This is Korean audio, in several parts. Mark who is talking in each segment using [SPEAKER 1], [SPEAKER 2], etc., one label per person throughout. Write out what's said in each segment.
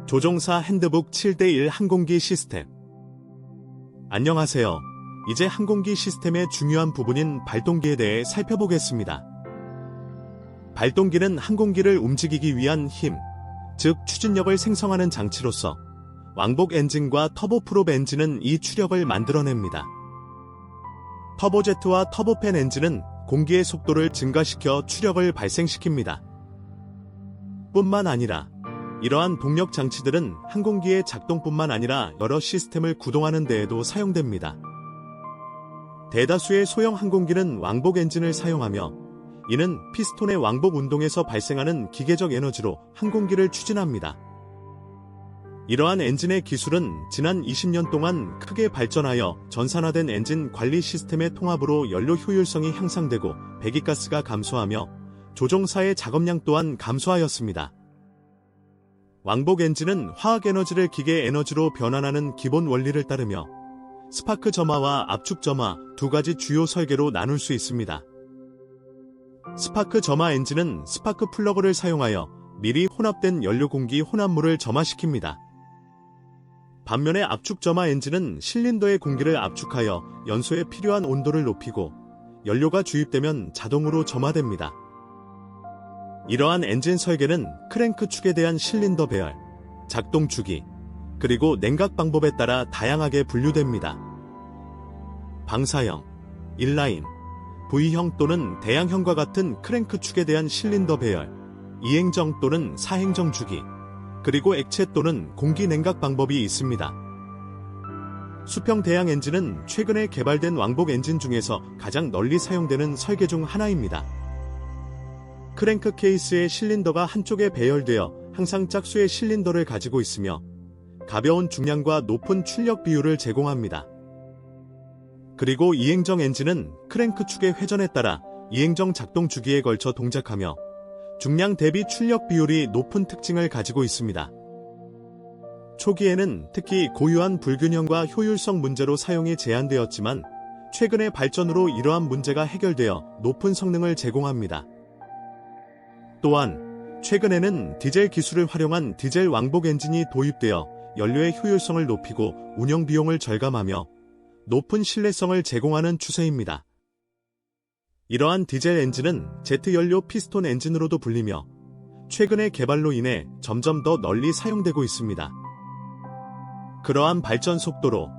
[SPEAKER 1] 조종사 핸드북 7대1 항공기 시스템. 안녕하세요. 이제 항공기 시스템의 중요한 부분인 발동기에 대해 살펴보겠습니다. 발동기는 항공기를 움직이기 위한 힘, 즉 추진력을 생성하는 장치로서 왕복 엔진과 터보프롭 엔진은 이 추력을 만들어냅니다. 터보제트와 터보팬 엔진은 공기의 속도를 증가시켜 추력을 발생시킵니다. 뿐만 아니라 이러한 동력 장치들은 항공기의 작동뿐만 아니라 여러 시스템을 구동하는 데에도 사용됩니다. 대다수의 소형 항공기는 왕복 엔진을 사용하며 이는 피스톤의 왕복 운동에서 발생하는 기계적 에너지로 항공기를 추진합니다. 이러한 엔진의 기술은 지난 20년 동안 크게 발전하여 전산화된 엔진 관리 시스템의 통합으로 연료 효율성이 향상되고 배기가스가 감소하며 조종사의 작업량 또한 감소하였습니다. 왕복 엔진은 화학 에너지를 기계 에너지로 변환하는 기본 원리를 따르며 스파크 점화와 압축 점화 두 가지 주요 설계로 나눌 수 있습니다. 스파크 점화 엔진은 스파크 플러그를 사용하여 미리 혼합된 연료 공기 혼합물을 점화시킵니다. 반면에 압축 점화 엔진은 실린더의 공기를 압축하여 연소에 필요한 온도를 높이고 연료가 주입되면 자동으로 점화됩니다. 이러한 엔진 설계는 크랭크 축에 대한 실린더 배열, 작동 주기, 그리고 냉각 방법에 따라 다양하게 분류됩니다. 방사형, 인라인, V형 또는 대양형과 같은 크랭크 축에 대한 실린더 배열, 이행정 또는 사행정 주기, 그리고 액체 또는 공기 냉각 방법이 있습니다. 수평 대양 엔진은 최근에 개발된 왕복 엔진 중에서 가장 널리 사용되는 설계 중 하나입니다. 크랭크 케이스의 실린더가 한쪽에 배열되어 항상 짝수의 실린더를 가지고 있으며 가벼운 중량과 높은 출력 비율을 제공합니다. 그리고 이행정 엔진은 크랭크 축의 회전에 따라 이행정 작동 주기에 걸쳐 동작하며 중량 대비 출력 비율이 높은 특징을 가지고 있습니다. 초기에는 특히 고유한 불균형과 효율성 문제로 사용이 제한되었지만 최근의 발전으로 이러한 문제가 해결되어 높은 성능을 제공합니다. 또한 최근에는 디젤 기술을 활용한 디젤 왕복 엔진이 도입되어 연료의 효율성을 높이고 운영 비용을 절감하며 높은 신뢰성을 제공하는 추세입니다. 이러한 디젤 엔진은 제트 연료 피스톤 엔진으로도 불리며 최근의 개발로 인해 점점 더 널리 사용되고 있습니다. 그러한 발전 속도로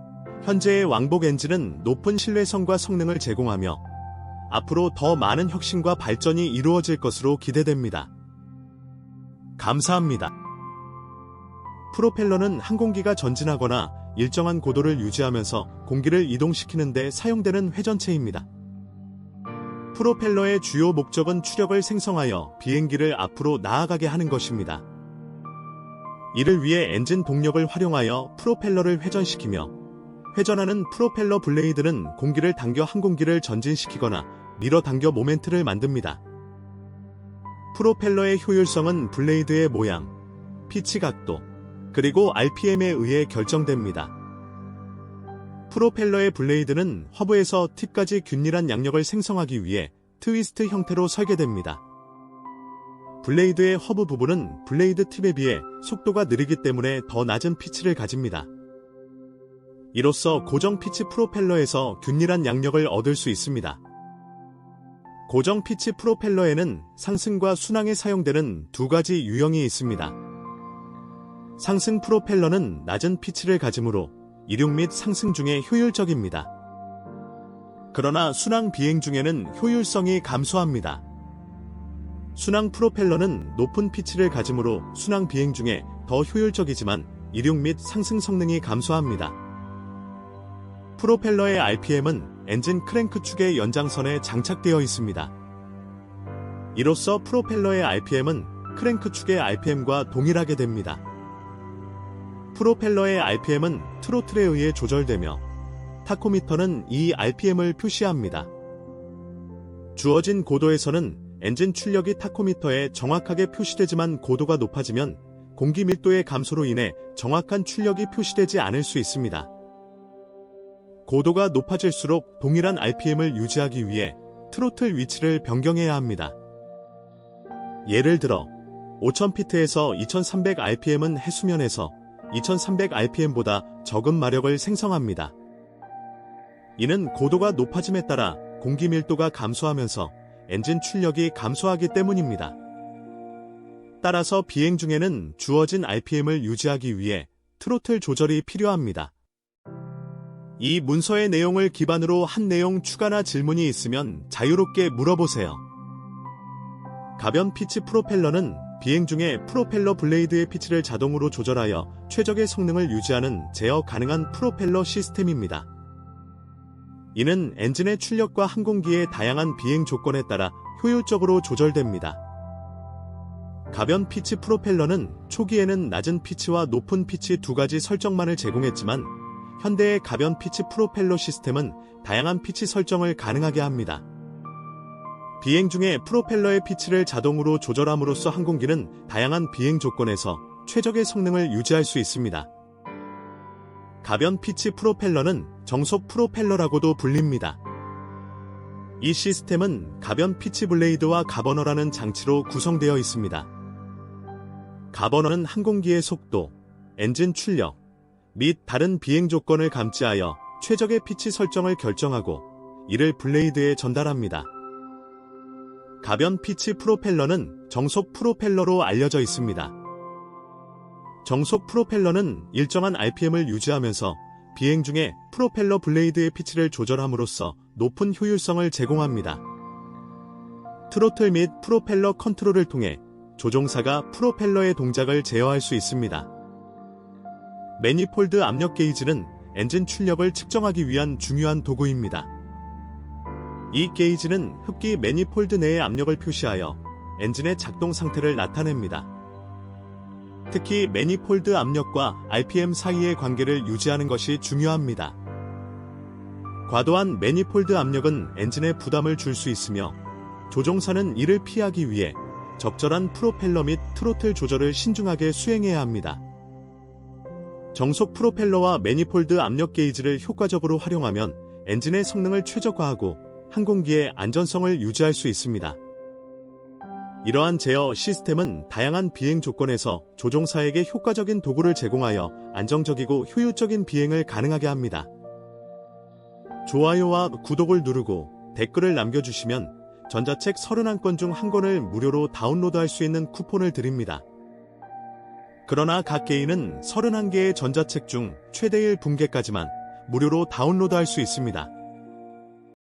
[SPEAKER 1] 현재의 왕복 엔진은 높은 신뢰성과 성능을 제공하며 앞으로 더 많은 혁신과 발전이 이루어질 것으로 기대됩니다. 감사합니다. 프로펠러는 항공기가 전진하거나 일정한 고도를 유지하면서 공기를 이동시키는 데 사용되는 회전체입니다. 프로펠러의 주요 목적은 추력을 생성하여 비행기를 앞으로 나아가게 하는 것입니다. 이를 위해 엔진 동력을 활용하여 프로펠러를 회전시키며 회전하는 프로펠러 블레이드는 공기를 당겨 항공기를 전진시키거나 밀어당겨 모멘트를 만듭니다. 프로펠러의 효율성은 블레이드의 모양, 피치 각도, 그리고 RPM에 의해 결정됩니다. 프로펠러의 블레이드는 허브에서 팁까지 균일한 양력을 생성하기 위해 트위스트 형태로 설계됩니다. 블레이드의 허브 부분은 블레이드 팁에 비해 속도가 느리기 때문에 더 낮은 피치를 가집니다. 이로써 고정 피치 프로펠러에서 균일한 양력을 얻을 수 있습니다. 고정 피치 프로펠러에는 상승과 순항에 사용되는 두 가지 유형이 있습니다. 상승 프로펠러는 낮은 피치를 가지므로 이륙 및 상승 중에 효율적입니다. 그러나 순항 비행 중에는 효율성이 감소합니다. 순항 프로펠러는 높은 피치를 가지므로 순항 비행 중에 더 효율적이지만 이륙 및 상승 성능이 감소합니다. 프로펠러의 RPM은 엔진 크랭크 축의 연장선에 장착되어 있습니다. 이로써 프로펠러의 RPM은 크랭크 축의 RPM과 동일하게 됩니다. 프로펠러의 RPM은 트로틀에 의해 조절되며 타코미터는 이 RPM을 표시합니다. 주어진 고도에서는 엔진 출력이 타코미터에 정확하게 표시되지만 고도가 높아지면 공기 밀도의 감소로 인해 정확한 출력이 표시되지 않을 수 있습니다. 고도가 높아질수록 동일한 RPM을 유지하기 위해 트로틀 위치를 변경해야 합니다. 예를 들어 5000피트에서 2300rpm은 해수면에서 2300rpm보다 적은 마력을 생성합니다. 이는 고도가 높아짐에 따라 공기 밀도가 감소하면서 엔진 출력이 감소하기 때문입니다. 따라서 비행 중에는 주어진 RPM을 유지하기 위해 트로틀 조절이 필요합니다. 이 문서의 내용을 기반으로 한 내용 추가나 질문이 있으면 자유롭게 물어보세요. 가변 피치 프로펠러는 비행 중에 프로펠러 블레이드의 피치를 자동으로 조절하여 최적의 성능을 유지하는 제어 가능한 프로펠러 시스템입니다. 이는 엔진의 출력과 항공기의 다양한 비행 조건에 따라 효율적으로 조절됩니다. 가변 피치 프로펠러는 초기에는 낮은 피치와 높은 피치 두 가지 설정만을 제공했지만 현대의 가변 피치 프로펠러 시스템은 다양한 피치 설정을 가능하게 합니다. 비행 중에 프로펠러의 피치를 자동으로 조절함으로써 항공기는 다양한 비행 조건에서 최적의 성능을 유지할 수 있습니다. 가변 피치 프로펠러는 정속 프로펠러라고도 불립니다. 이 시스템은 가변 피치 블레이드와 가버너라는 장치로 구성되어 있습니다. 가버너는 항공기의 속도, 엔진 출력 및 다른 비행 조건을 감지하여 최적의 피치 설정을 결정하고 이를 블레이드에 전달합니다. 가변 피치 프로펠러는 정속 프로펠러로 알려져 있습니다. 정속 프로펠러는 일정한 RPM을 유지하면서 비행 중에 프로펠러 블레이드의 피치를 조절함으로써 높은 효율성을 제공합니다. 트로틀 및 프로펠러 컨트롤을 통해 조종사가 프로펠러의 동작을 제어할 수 있습니다. 매니폴드 압력 게이지는 엔진 출력을 측정하기 위한 중요한 도구입니다. 이 게이지는 흡기 매니폴드 내의 압력을 표시하여 엔진의 작동 상태를 나타냅니다. 특히 매니폴드 압력과 RPM 사이의 관계를 유지하는 것이 중요합니다. 과도한 매니폴드 압력은 엔진에 부담을 줄 수 있으며 조종사는 이를 피하기 위해 적절한 프로펠러 및 트로틀 조절을 신중하게 수행해야 합니다. 정속 프로펠러와 매니폴드 압력 게이지를 효과적으로 활용하면 엔진의 성능을 최적화하고 항공기의 안전성을 유지할 수 있습니다. 이러한 제어 시스템은 다양한 비행 조건에서 조종사에게 효과적인 도구를 제공하여 안정적이고 효율적인 비행을 가능하게 합니다. 좋아요와 구독을 누르고 댓글을 남겨주시면 전자책 31권 중 한 권을 무료로 다운로드할 수 있는 쿠폰을 드립니다. 그러나 각 개인은 31개의 전자책 중 최대 1분개까지만 무료로 다운로드할 수 있습니다.